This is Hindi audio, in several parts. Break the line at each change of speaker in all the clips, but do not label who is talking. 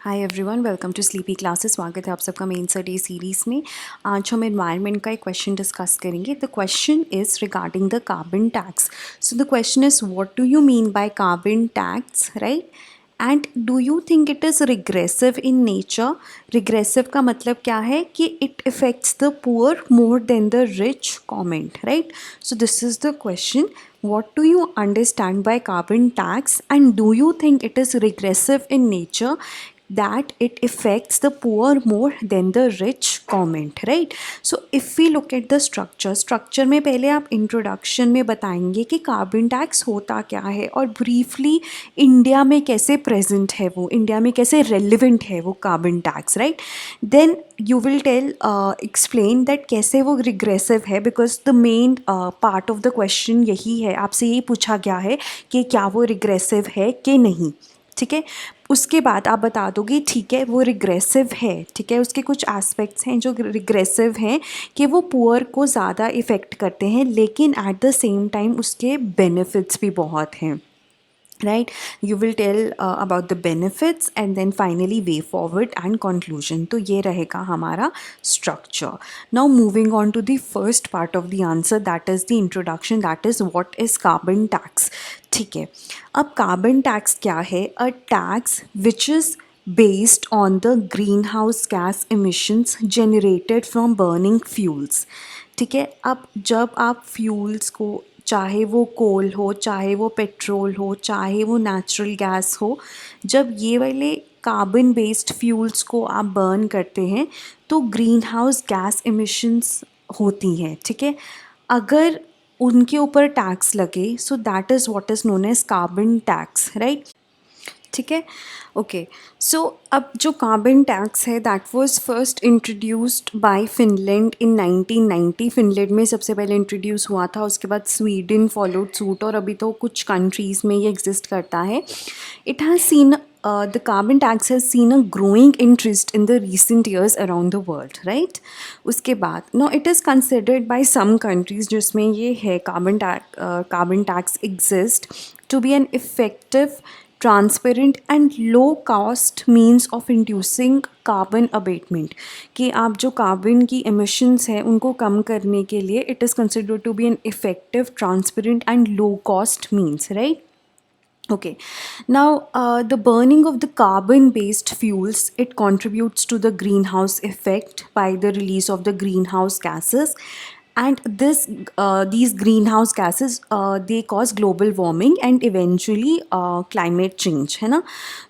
Hi everyone, welcome to sleepy classes. स्वागत है आप सबका मेन डे सीरीज़ में। आज हम एनवायरनमेंट का एक क्वेश्चन डिस्कस करेंगे। The question is regarding the carbon tax. So the question is what do you mean by carbon tax, right? And do you think it is regressive in nature? Regressive का मतलब क्या है कि it effects the poor more than the rich comment, right? So this is the question. What do you understand by carbon tax, and do you think it is regressive in nature, that it affects the poor more than the rich comment, right? So if we look at the structure में पहले आप इंट्रोडक्शन में बताएंगे कि कार्बन टैक्स होता क्या है और ब्रीफली इंडिया में कैसे प्रेजेंट है, वो इंडिया में कैसे रेलिवेंट है वो carbon tax, right? Then you will tell explain that कैसे वो रिग्रेसिव है, because the main part of the question यही है, आपसे यही पूछा गया है कि क्या वो रिग्रेसिव है कि नहीं, ठीक है? उसके बाद आप बता दोगे ठीक है वो रिग्रेसिव है, ठीक है? उसके कुछ एस्पेक्ट्स हैं जो रिग्रेसिव हैं कि वो पुअर को ज़्यादा इफ़ेक्ट करते हैं, लेकिन एट द सेम टाइम उसके बेनिफिट्स भी बहुत हैं, right? You will tell about the benefits and then finally way forward and conclusion. तो ये रहेगा हमारा structure. Now moving on to the first part of the answer, that is the introduction, that is what is carbon tax. ठीक है, अब carbon tax क्या है? A tax which is based on the greenhouse gas emissions generated from burning fuels. ठीक है, अब जब आप फ्यूल्स को, चाहे वो कोल हो, चाहे वो पेट्रोल हो, चाहे वो नेचुरल गैस हो, जब ये वाले कार्बन बेस्ड फ्यूल्स को आप बर्न करते हैं तो ग्रीन हाउस गैस एमिशंस होती हैं, ठीक है? अगर उनके ऊपर टैक्स लगे, so that is what is known as carbon tax, right? ठीक है, ओके. सो अब जो कार्बन टैक्स है that was first introduced by Finland in 1990. Finland में सबसे पहले इंट्रोड्यूस हुआ था, उसके बाद स्वीडन फॉलोड सूट, और अभी तो कुछ कंट्रीज़ में ये एग्जिस्ट करता है. It has seen the carbon tax has seen a growing interest in the recent years around the world, right? उसके बाद now it is considered by some countries जिसमें ये है carbon tax exist to be an effective, transparent and low cost means of inducing carbon abatement, कि आप जो कार्बन की एमिशंस हैं उनको कम करने के लिए it is considered to be an effective, transparent and low cost means, right? Okay, now the burning of the carbon based fuels, it contributes to the greenhouse effect by the release of the greenhouse gases, and these greenhouse gases they cause global warming and eventually climate change, है ना?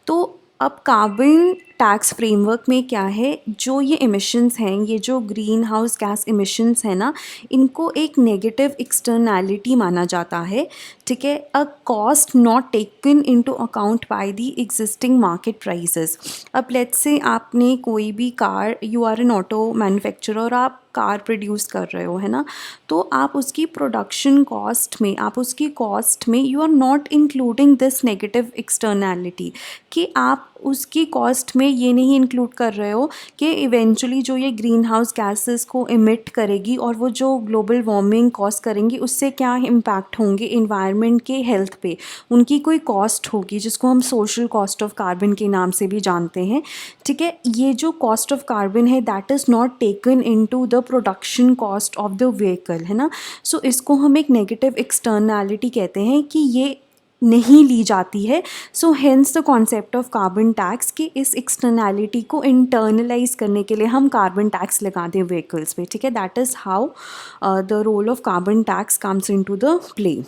तो अब कार्बन टैक्स फ्रेमवर्क में क्या है, जो ये एमिशंस हैं, ये जो ग्रीन हाउस गैस एमिशंस हैं ना, इनको एक नेगेटिव एक्सटर्नैलिटी माना जाता है, ठीक है? A cost not taken into account by the existing market prices. अब लेट्स से आपने कोई भी car, you are an auto manufacturer और आप कार प्रोड्यूस कर रहे हो, है ना? तो आप उसकी प्रोडक्शन कॉस्ट में, आप उसकी कॉस्ट में you are not including this negative externality, कि आप उसकी कॉस्ट में ये नहीं इंक्लूड कर रहे हो कि इवेंचुअली जो ये ग्रीन हाउस गैसेस को इमिट करेगी और वो जो ग्लोबल वार्मिंग कॉज करेंगी उससे क्या इम्पैक्ट होंगे इन्वायरमेंट के हेल्थ पे, उनकी कोई कॉस्ट होगी जिसको हम सोशल कॉस्ट ऑफ कार्बन के नाम से भी जानते हैं, ठीक है? ये जो कॉस्ट ऑफ कार्बन है that is not taken into the production cost of the vehicle, है ना? सो इसको हम एक नेगेटिव एक्सटर्नैलिटी कहते हैं कि ये नहीं ली जाती है. So hence the concept of carbon tax, कि इस एक्सटर्नैलिटी को इंटरनलाइज करने के लिए हम कार्बन टैक्स लगा दें व्हीकल्स पे, ठीक है? That is how the role of carbon tax comes into the play.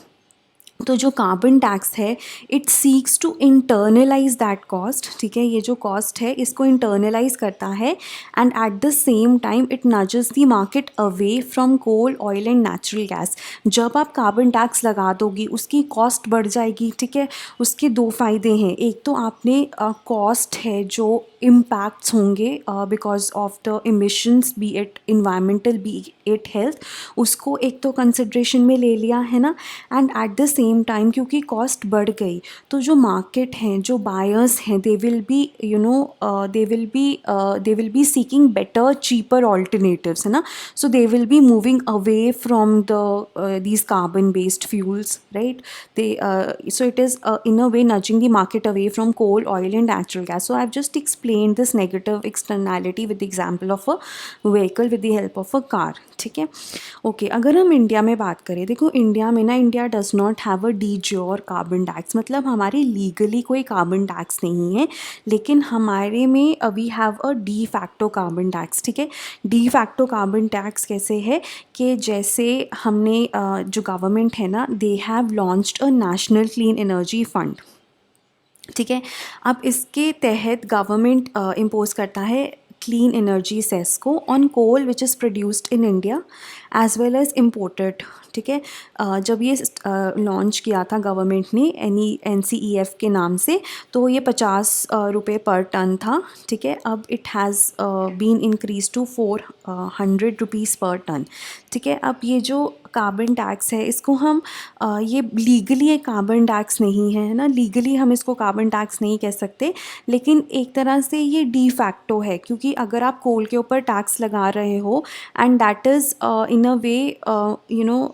तो जो कार्बन टैक्स है it seeks to internalize that cost, ठीक है? ये जो कॉस्ट है इसको इंटरनलाइज करता है, and at the same time it nudges the market away from coal, oil and natural gas. जब आप कार्बन टैक्स लगा दोगी उसकी कॉस्ट बढ़ जाएगी, ठीक है? उसके दो फ़ायदे हैं. एक तो आपने कॉस्ट है जो इम्पैक्ट्स होंगे because of the emissions, be it environmental be it health, उसको एक तो कंसिड्रेशन में ले लिया, है ना? And at the same same time क्योंकि कॉस्ट बढ़ गई तो जो मार्केट हैं, जो बायर्स हैं, they will be they will be seeking better cheaper alternatives, है ना. So they will be moving away from the these carbon based fuels, right. So it is in a way nudging the market away from coal, oil and natural gas. So I've just explained this negative externality with the example of a vehicle with the help of a car. ठीक है. ओके, अगर हम इंडिया में बात करें, देखो इंडिया में ना, India does not have a D jure carbon tax, मतलब हमारी लीगली कोई कार्बन टैक्स नहीं है, लेकिन हमारे में we have a de facto carbon tax. ठीक है. डी फैक्टो कार्बन टैक्स कैसे है कि जैसे हमने जो गवर्नमेंट है ना, they have launched a national clean energy fund. ठीक है. अब इसके तहत गवर्नमेंट इम्पोज करता है क्लीन एनर्जी सेस को on coal which is produced in India as well as imported. ठीक है. जब ये लॉन्च किया था गवर्नमेंट ने NCEF के नाम से, तो ये 50 रुपये पर टन था. ठीक है. अब it has been increase to 400 rupees per ton. ठीक है. अब ये जो कार्बन टैक्स है, इसको हम ये लीगली एक कार्बन टैक्स नहीं है ना, लीगली हम इसको कार्बन टैक्स नहीं कह सकते, लेकिन एक तरह से ये डी फैक्टो है, क्योंकि अगर आप कोल के ऊपर टैक्स लगा रहे हो एंड दैट इज़ इन अ वे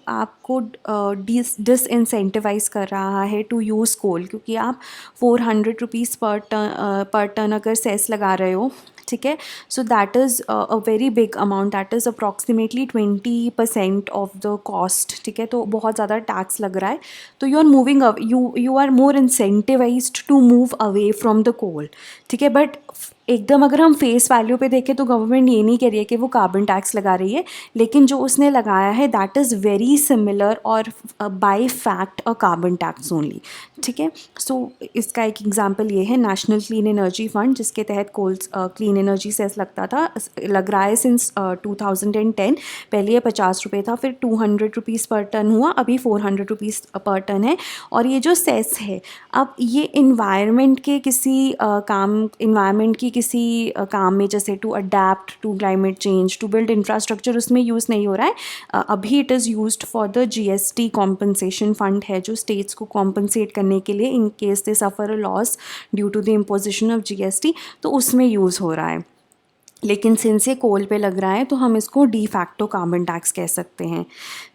आपको डिसइंसेंटिवाइज कर रहा है टू यूज़ कोल, क्योंकि आप 400 रुपीज़ पर टन अगर सेस लगा रहे हो. ठीक है. So that is a very big amount, that is approximately 20% of the cost. ठीक है. तो बहुत ज़्यादा टैक्स लग रहा है, तो you are moving you are more incentivized to move away from the coal. ठीक है. बट एकदम अगर हम फेस वैल्यू पे देखें तो गवर्नमेंट ये नहीं कह रही है कि वो कार्बन टैक्स लगा रही है, लेकिन जो उसने लगाया है दैट इज़ वेरी सिमिलर और बाय फैक्ट अ कार्बन टैक्स ओनली. ठीक है. सो इसका एक एग्जांपल ये है नेशनल क्लीन एनर्जी फंड, जिसके तहत कोल क्लीन एनर्जी सेस लग रहा है सिंस 2010. पहले ये 50 रुपये था, फिर 200 रुपीज़ पर टन हुआ, अभी 400 रुपीज़ पर टन है. और ये जो सेस है, अब ये इन्वायरमेंट के किसी इन्वायरमेंट की किसी काम में, जैसे to adapt to climate change, to build infrastructure, उसमें यूज़ नहीं हो रहा है. अभी it is used for the GST compensation fund है, जो स्टेट्स को कॉम्पनसेट करने के लिए in case they suffer a loss due to the imposition of GST, तो उसमें यूज़ हो रहा है. लेकिन सिंस ये कोल पे लग रहा है तो हम इसको डी फैक्टो कार्बन टैक्स कह सकते हैं.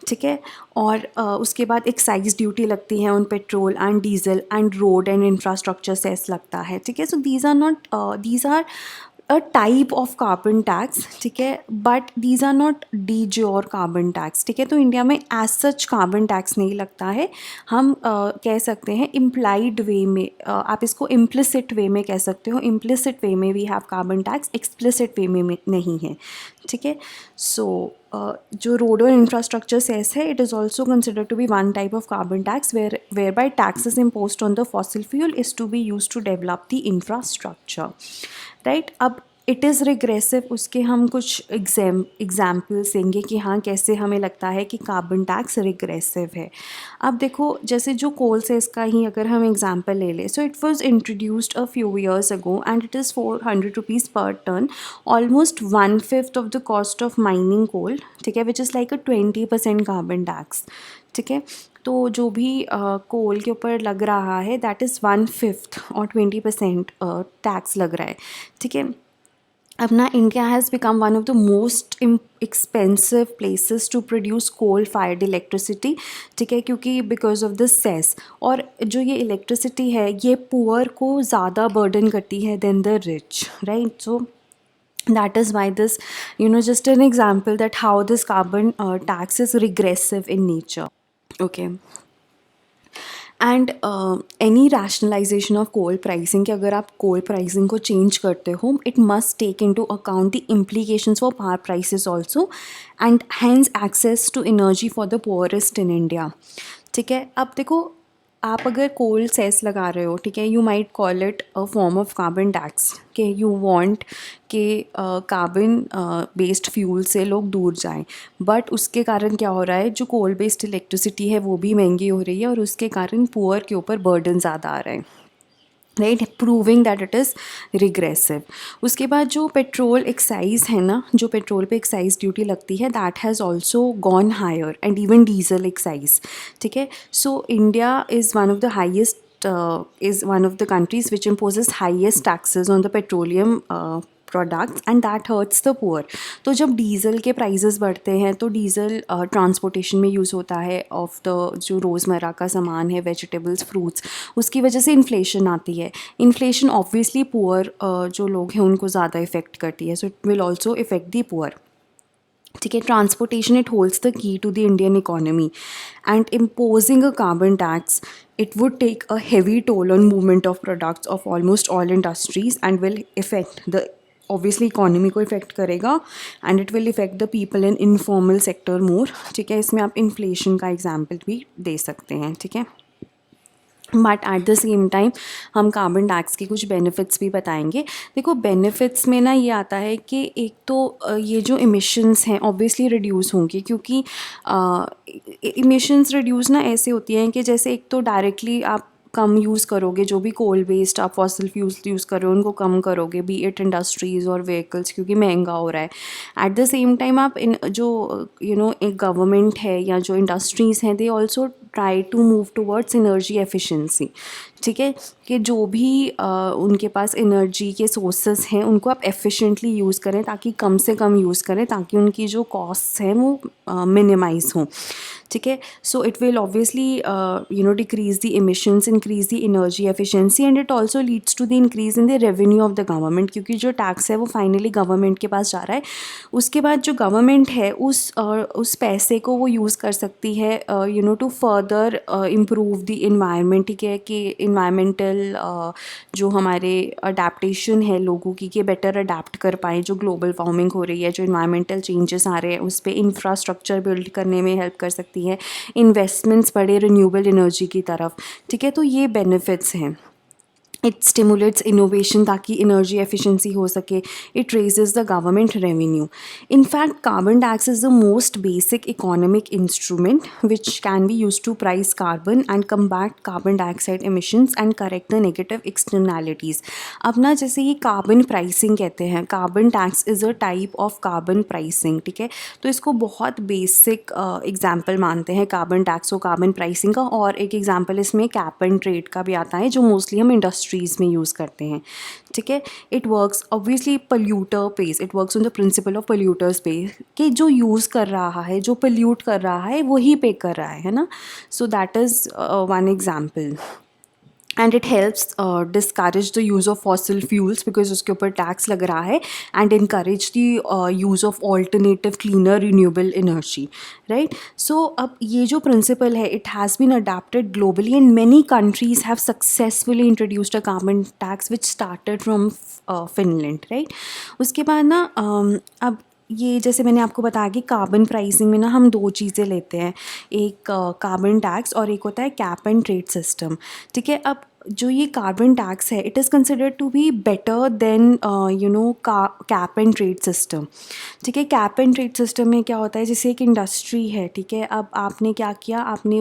ठीक है. और उसके बाद एक्साइज ड्यूटी लगती है on petrol and diesel and road and infrastructure cess लगता है. ठीक है. So these are a type of carbon tax. ठीक है. But these are not de jure carbon tax. ठीक है. तो इंडिया में एज सच कार्बन टैक्स नहीं लगता है. हम कह सकते हैं इम्प्लाइड वे में, आप इसको इम्प्लिसिट वे में कह सकते हो. इम्प्लिसिट वे में we have carbon tax, explicit way में नहीं है. ठीक है. सो जो रोड और इंफ्रास्ट्रक्चर सेस है, it is also consider to be one type of carbon tax where by taxes imposed on the fossil fuel is to be use to develop the infrastructure. Right. अब इट इज़ रिग्रेसिव, उसके हम कुछ एग्जाम्पल्स देंगे कि हाँ कैसे हमें लगता है कि कार्बन टैक्स रिग्रेसिव है. अब देखो, जैसे जो कोल से इसका ही अगर हम एग्जाम्पल ले लें, so it was introduced a few years ago and it is 400 rupees per ton, almost 1/5 of the cost of mining coal. ठीक है. Which is like a 20% carbon tax. ठीक है. तो जो भी कोल के ऊपर लग रहा है दैट इज़ 1/5 और 20% टैक्स लग रहा है. ठीक है. अब ना, India has become one of the most expensive places to produce coal fired electricity. ठीक है. क्योंकि बिकॉज ऑफ द सेस, और जो ये इलेक्ट्रिसिटी है ये पुअर को ज़्यादा बर्डन करती है than the rich. Right. So that is why this, just an example that how this carbon tax is regressive in nature. Okay. And any rationalisation of coal pricing, कि अगर आप कोल प्राइसिंग को चेंज करते हो, it must take into account the implications for power prices also and hence access to energy for the poorest in India. ठीक है. अब देखो, आप अगर कोल सेस लगा रहे हो, ठीक है, you might call it a form of carbon tax, कि यू वांट कि कार्बन बेस्ड फ्यूल से लोग दूर जाएं. बट उसके कारण क्या हो रहा है, जो कोल बेस्ड इलेक्ट्रिसिटी है वो भी महंगी हो रही है और उसके कारण पुअर के ऊपर बर्डन ज़्यादा आ रहा है. Right, proving that it is regressive. उसके बाद जो पेट्रोल एक्साइज है ना, जो पेट्रोल पे एक्साइज ड्यूटी लगती है, that has also gone higher and even diesel excise. ठीक है, so India is one of the highest is one of the countries which imposes highest taxes on the petroleum products and that hurts the poor. तो जब डीज़ल के प्राइजेस बढ़ते हैं तो डीज़ल ट्रांसपोर्टेशन में यूज़ होता है ऑफ द जो रोज़मर्रा का सामान है, वेजिटेबल्स, फ्रूट्स, उसकी वजह से इन्फ्लेशन आती है। इन्फ्लेशन ऑब्वियसली पुअर जो लोग हैं उनको ज़्यादा इफेक्ट करती है, so it will also effect the poor. ठीक है, transportation it holds the key to the Indian economy and imposing a carbon tax it would take a heavy toll on movement of products of almost all industries and will affect the obviously economy को इफेक्ट करेगा and it will affect the people in informal sector more। ठीक है, इसमें आप इन्फ्लेशन का एग्जाम्पल भी दे सकते हैं। ठीक है, but at the same time हम कार्बन टैक्स के कुछ बेनिफिट्स भी बताएंगे। देखो, बेनिफिट्स में ना ये आता है कि एक तो ये जो इमिशंस हैं ऑब्वियसली रिड्यूस होंगी, क्योंकि इमिशंस रिड्यूस ना ऐसे होती हैं कि जैसे एक तो डायरेक्टली आप कम यूज़ करोगे, जो भी कोल बेस्ड आप फॉसिल फ्यूल्स यूज़ कर रहे हो उनको कम करोगे, बी इट इंडस्ट्रीज़ और व्हीकल्स, क्योंकि महंगा हो रहा है। एट द सेम टाइम आप इन जो एक गवर्नमेंट है या जो इंडस्ट्रीज़ हैं, they also try to move towards energy efficiency. ठीक है, कि जो भी उनके पास एनर्जी के सोर्सेस हैं उनको आप एफिशिएंटली यूज़ करें, ताकि कम से कम यूज़ करें, ताकि उनकी जो कॉस्ट्स हैं वो मिनिमाइज़ हों। ठीक है, so it will obviously decrease the emissions, increase the energy efficiency and it also leads to the increase in the revenue of the government, क्योंकि जो टैक्स है वो फाइनली गवर्नमेंट के पास जा रहा है। उसके बाद जो गवर्नमेंट है उस पैसे को वो यूज़ कर सकती है to further improve the environment. ठीक है, कि इन्वायरमेंटल जो हमारे अडेप्टेशन है लोगों की, कि बेटर अडेप्ट कर पाएँ, जो ग्लोबल वार्मिंग हो रही है, जो इन्वायरमेंटल चेंजेस आ रहे हैं, उस पर इंफ्रास्ट्रक्चर बिल्ड करने में हेल्प कर सकती है, इन्वेस्टमेंट्स बढ़े रिन्यूएबल एनर्जी की तरफ। ठीक है, तो ये बेनिफिट्स हैं। इट स्टिमुलेट्स इनोवेशन, ताकि एनर्जी एफिशिएंसी हो सके। It raises the government revenue. In fact carbon tax is the most basic economic instrument which can be use to price carbon and combat carbon dioxide emissions and correct the negative externalities. अब ना जैसे ये कार्बन प्राइसिंग कहते हैं, carbon tax is a type of carbon pricing. ठीक है, तो इसको बहुत बेसिक एग्जाम्पल मानते हैं कार्बन टैक्स को, कार्बन प्राइसिंग का। और एक एग्जाम्पल इसमें कैप एंड ट्रेड का भी आता है, जो मोस्टली हम इंडस्ट्रीज़ में यूज़ करते हैं। ठीक है, it works obviously polluter pays, it works on the principle of polluters pay, कि जो यूज़ कर रहा है, जो पल्यूट कर रहा है वही पे कर रहा है ना। So that is one example. And it helps discourage the use of fossil fuels, because उसके ऊपर टैक्स लग रहा है, and encourage the use of alternative cleaner renewable energy. Right, so अब ये जो प्रिंसिपल है it has been adapted globally and many countries have successfully introduced a carbon tax which started from Finland. Right, उसके बाद ना अब ये जैसे मैंने आपको बताया कि कार्बन प्राइसिंग में ना हम दो चीज़ें लेते हैं, एक कार्बन टैक्स और एक होता है कैप एंड ट्रेड सिस्टम। ठीक है, अब जो ये कार्बन टैक्स है it is considered to be better than cap and trade system. ठीक है, कैप एंड ट्रेड सिस्टम में क्या होता है, जैसे एक इंडस्ट्री है, ठीक है, अब आपने क्या किया, आपने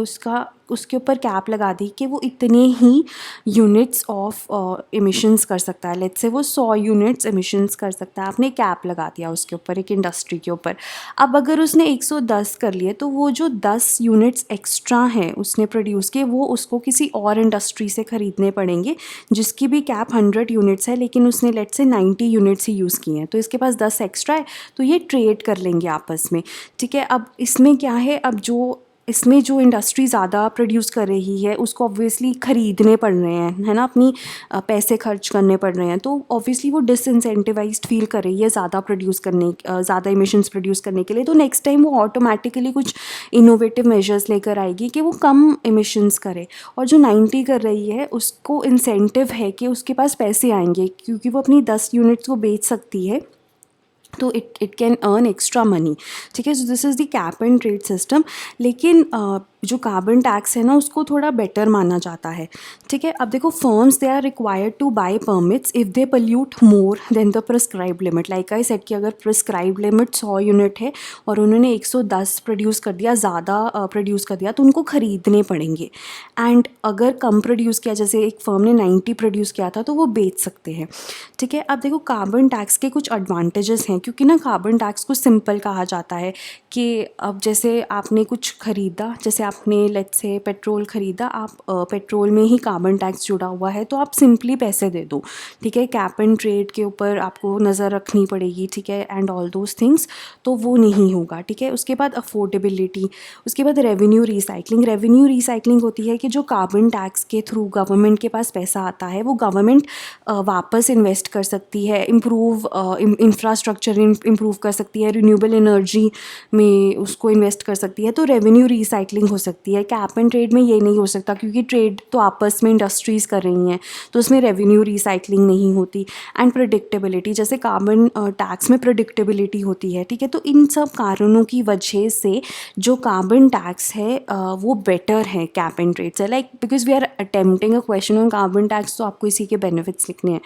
उसके ऊपर कैप लगा दी कि वो इतने ही यूनिट्स ऑफ इमिशंस कर सकता है। लेट्स से वो 100 यूनिट्स इमिशंस कर सकता है, आपने कैप लगा दिया उसके ऊपर, एक इंडस्ट्री के ऊपर। अब अगर उसने 110 कर लिए तो वो जो 10 यूनिट्स एक्स्ट्रा हैं उसने प्रोड्यूस किए, वो उसको किसी और इंडस्ट्री से ख़रीदने पड़ेंगे जिसकी भी कैप 100 यूनिट्स है, लेकिन उसने let's say 90 units he use किए हैं, तो इसके पास 10 एक्स्ट्रा है, तो ये ट्रेड कर लेंगे आपस में। ठीक है, अब इसमें क्या है, अब इसमें जो इंडस्ट्री ज़्यादा प्रोड्यूस कर रही है उसको ऑब्वियसली ख़रीदने पड़ रहे हैं, है ना, अपनी पैसे खर्च करने पड़ रहे हैं, तो ऑब्वियसली वो डिसइंसेंटिवाइज्ड फील कर रही है ज़्यादा इमिशंस प्रोड्यूस करने के लिए। तो नेक्स्ट टाइम वो ऑटोमेटिकली कुछ इनोवेटिव मेजर्स लेकर आएगी कि वो कम इमिशंस करे, और जो 90 कर रही है उसको इंसेंटिव है कि उसके पास पैसे आएंगे, क्योंकि वो अपनी 10 यूनिट्स को बेच सकती है, तो it can earn extra money. ठीक है, so this is the cap and trade system. लेकिन जो कार्बन टैक्स है ना उसको थोड़ा बेटर माना जाता है, ठीक है। अब देखो firms they are required to buy permits if they pollute more than the prescribed limit. Like I said कि अगर प्रिस्क्राइब्ड लिमिट 100 यूनिट है और उन्होंने 110 प्रोड्यूस कर दिया, ज़्यादा प्रोड्यूस कर दिया, तो उनको ख़रीदने पड़ेंगे। एंड अगर कम प्रोड्यूस किया, जैसे एक फर्म ने 90 प्रोड्यूस किया था, तो वो बेच सकते हैं, ठीक है। अब देखो कार्बन टैक्स के कुछ एडवांटेजेस हैं, क्योंकि ना कार्बन टैक्स को सिंपल कहा जाता है कि अब जैसे आपने कुछ ख़रीदा, जैसे आपने लेट्स से पेट्रोल ख़रीदा, आप पेट्रोल में ही कार्बन टैक्स जुड़ा हुआ है, तो आप सिंपली पैसे दे दो, ठीक है। कैप एंड ट्रेड के ऊपर आपको नज़र रखनी पड़ेगी, ठीक है, एंड ऑल दोज थिंग्स, तो वो नहीं होगा, ठीक है। उसके बाद अफोर्डेबिलिटी, उसके बाद रेवेन्यू रिसाइकलिंग। रेवेन्यू रिसाइकलिंग होती है कि जो कार्बन टैक्स के थ्रू गवर्नमेंट के पास पैसा आता है वो गवर्नमेंट वापस इन्वेस्ट कर सकती है, इम्प्रूव इंफ्रास्ट्रक्चर इम्प्रूव कर सकती है, रिन्यूएबल एनर्जी में उसको इन्वेस्ट कर सकती है, तो रेवेन्यू रिसाइकलिंग हो सकती है। कैप एंड ट्रेड में ये नहीं हो सकता, क्योंकि ट्रेड तो आपस में इंडस्ट्रीज़ कर रही हैं, तो उसमें रेवेन्यू रिसाइकलिंग नहीं होती। एंड प्रेडिक्टेबिलिटी, जैसे कार्बन टैक्स में प्रेडिक्टेबिलिटी होती है, ठीक है। तो इन सब कारणों की वजह से जो कार्बन टैक्स है वो बेटर है कैप एंड ट्रेड से। Like because we are attempting a question on carbon tax, तो आपको इसी के बेनिफिट्स लिखने हैं,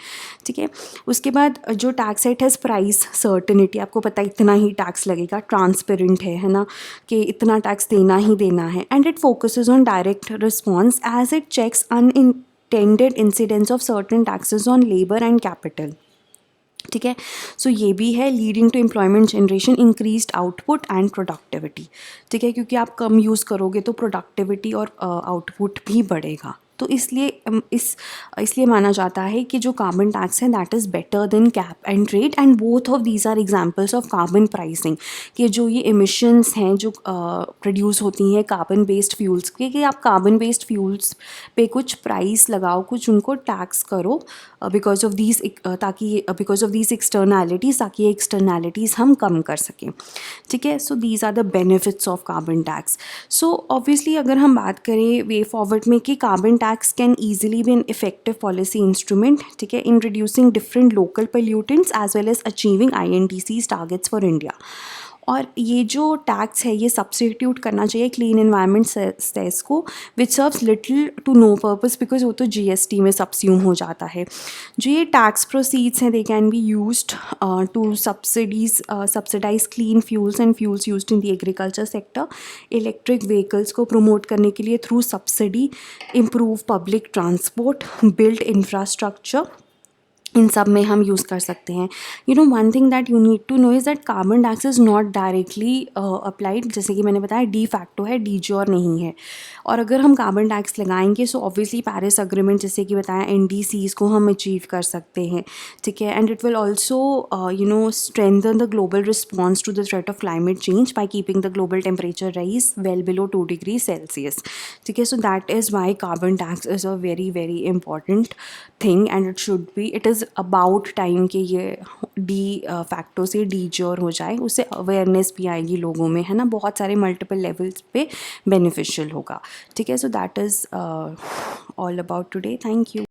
ठीक है। उसके बाद जो टैक्स है, इट हैज़ प्राइस सर्टेनिटी, आपको पता है इतना ही टैक्स लगेगा, ट्रांसपेरेंट है ना, कि इतना टैक्स देना ही देना है। And it focuses on direct response as it checks unintended incidents of certain taxes on labour and capital, ठीक है। सो ये भी है, leading to employment generation, increased output and productivity, ठीक है, क्योंकि आप कम यूज़ करोगे तो प्रोडक्टिविटी और आउटपुट भी बढ़ेगा। तो इसलिए माना जाता है कि जो कार्बन टैक्स है that is better than cap and trade. And both of these are examples of carbon pricing, कि जो ये इमिशंस हैं जो प्रोड्यूस होती हैं कार्बन बेस्ड फ्यूल्स के, कि आप कार्बन बेस्ड फ्यूल्स पे कुछ प्राइस लगाओ, कुछ उनको टैक्स करो बिकॉज ऑफ दीज एक्सटर्नैलिटीज़, ताकि ये एक्सटर्नैलिटीज़ हम कम कर सकें, ठीक है। So these are the benefits of carbon tax. So obviously अगर हम बात करें वे फॉरवर्ड में, कि carbon tax can easily be an effective policy instrument, ठीक है, in reducing different local pollutants as well as achieving INTC's targets for India. और ये जो टैक्स है ये सब्स्टिट्यूट करना चाहिए क्लीन एनवायरनमेंट सेस को, which serves little to no purpose, because वो तो GST में सब्स्यूम हो जाता है। जो ये टैक्स प्रोसीड्स हैं they can be used to subsidise clean fuels and fuels used in the agriculture sector, electric vehicles को प्रमोट करने के लिए through subsidy, improve public transport, build infrastructure, इन सब में हम यूज़ कर सकते हैं। You know one thing that you need to know is that carbon tax is not directly applied, जैसे कि मैंने बताया डी फैक्टो है, डी ज्योर नहीं है। और अगर हम कार्बन टैक्स लगाएंगे सो ऑब्वियसली पेरिस अग्रीमेंट, जैसे कि बताया, NDCs को हम अचीव कर सकते हैं, ठीक है। And it will also strengthen the global response to the threat of climate change by keeping the global temperature rise well below 2 degree Celsius, ठीक है। So that is why carbon tax is a very very important thing, and it is about time कि ये डी फैक्टो से डी ज्योर हो जाए, उससे अवेयरनेस भी आएगी लोगों में, है ना, बहुत सारे मल्टीपल लेवल्स पे बेनिफिशियल होगा, ठीक है। So that is all about today, thank you.